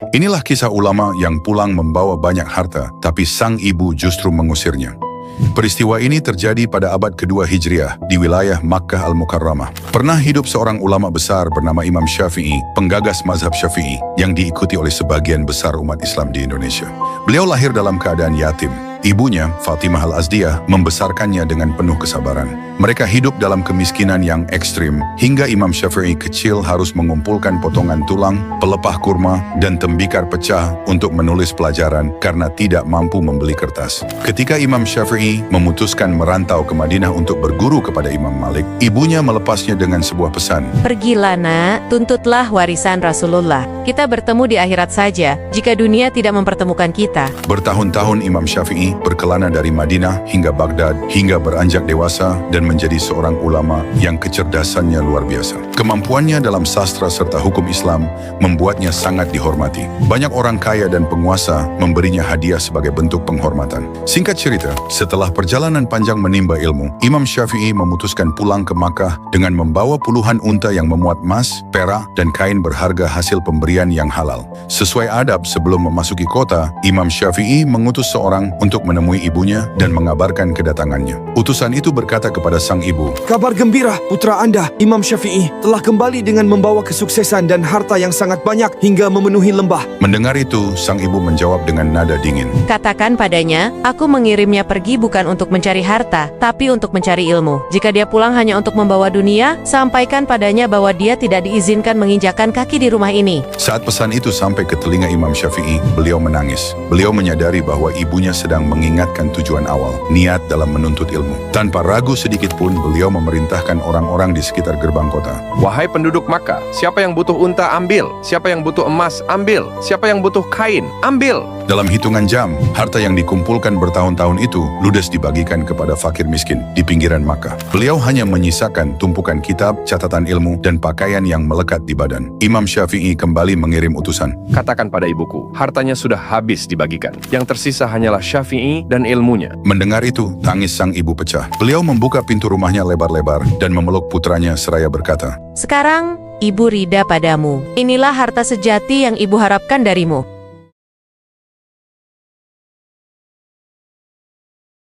Inilah kisah ulama yang pulang membawa banyak harta, tapi sang ibu justru mengusirnya. Peristiwa ini terjadi pada abad kedua Hijriah di wilayah Makkah Al-Mukarramah. Pernah hidup seorang ulama besar bernama Imam Syafi'i, penggagas mazhab Syafi'i yang diikuti oleh sebagian besar umat Islam di Indonesia. Beliau lahir dalam keadaan yatim. Ibunya, Fatimah Al-Azdiyah, membesarkannya dengan penuh kesabaran. Mereka hidup dalam kemiskinan yang ekstrim, hingga Imam Syafi'i kecil harus mengumpulkan potongan tulang, pelepah kurma, dan tembikar pecah untuk menulis pelajaran karena tidak mampu membeli kertas. Ketika Imam Syafi'i memutuskan merantau ke Madinah untuk berguru kepada Imam Malik, ibunya melepasnya dengan sebuah pesan. Pergilah nak, tuntutlah warisan Rasulullah. Kita bertemu di akhirat saja, jika dunia tidak mempertemukan kita. Bertahun-tahun Imam Syafi'i berkelana dari Madinah hingga Baghdad, hingga beranjak dewasa dan menjadi seorang ulama yang kecerdasannya luar biasa. Kemampuannya dalam sastra serta hukum Islam membuatnya sangat dihormati. Banyak orang kaya dan penguasa memberinya hadiah sebagai bentuk penghormatan. Singkat cerita, setelah perjalanan panjang menimba ilmu, Imam Syafi'i memutuskan pulang ke Makkah dengan membawa puluhan unta yang memuat emas, perak, dan kain berharga hasil pemberian yang halal. Sesuai adab sebelum memasuki kota, Imam Syafi'i mengutus seorang untuk menemui ibunya dan mengabarkan kedatangannya. Utusan itu berkata kepada sang ibu, "Kabar gembira, putra Anda, Imam Syafi'i, telah kembali dengan membawa kesuksesan dan harta yang sangat banyak hingga memenuhi lembah." Mendengar itu, sang ibu menjawab dengan nada dingin, Katakan padanya, aku mengirimnya pergi bukan untuk mencari harta, tapi untuk mencari ilmu. Jika dia pulang hanya untuk membawa dunia, sampaikan padanya bahwa dia tidak diizinkan menginjakkan kaki di rumah ini. Saat pesan itu sampai ke telinga Imam Syafi'i, beliau menangis. Beliau menyadari bahwa ibunya sedang mengingatkan tujuan awal, niat dalam menuntut ilmu. Tanpa ragu sedikit pun, beliau memerintahkan orang-orang di sekitar gerbang kota. Wahai penduduk Makkah, siapa yang butuh unta, ambil. Siapa yang butuh emas, ambil. Siapa yang butuh kain, ambil. Dalam hitungan jam, harta yang dikumpulkan bertahun-tahun itu ludes dibagikan kepada fakir miskin di pinggiran Makkah. Beliau hanya menyisakan tumpukan kitab, catatan ilmu, dan pakaian yang melekat di badan. Imam Syafi'i kembali mengirim utusan. Katakan pada ibuku, hartanya sudah habis dibagikan. Yang tersisa hanyalah Syafi'i dan ilmunya. Mendengar itu, tangis sang ibu pecah. Beliau membuka pintu rumahnya lebar-lebar dan memeluk putranya seraya berkata, Sekarang, ibu rida padamu. Inilah harta sejati yang ibu harapkan darimu.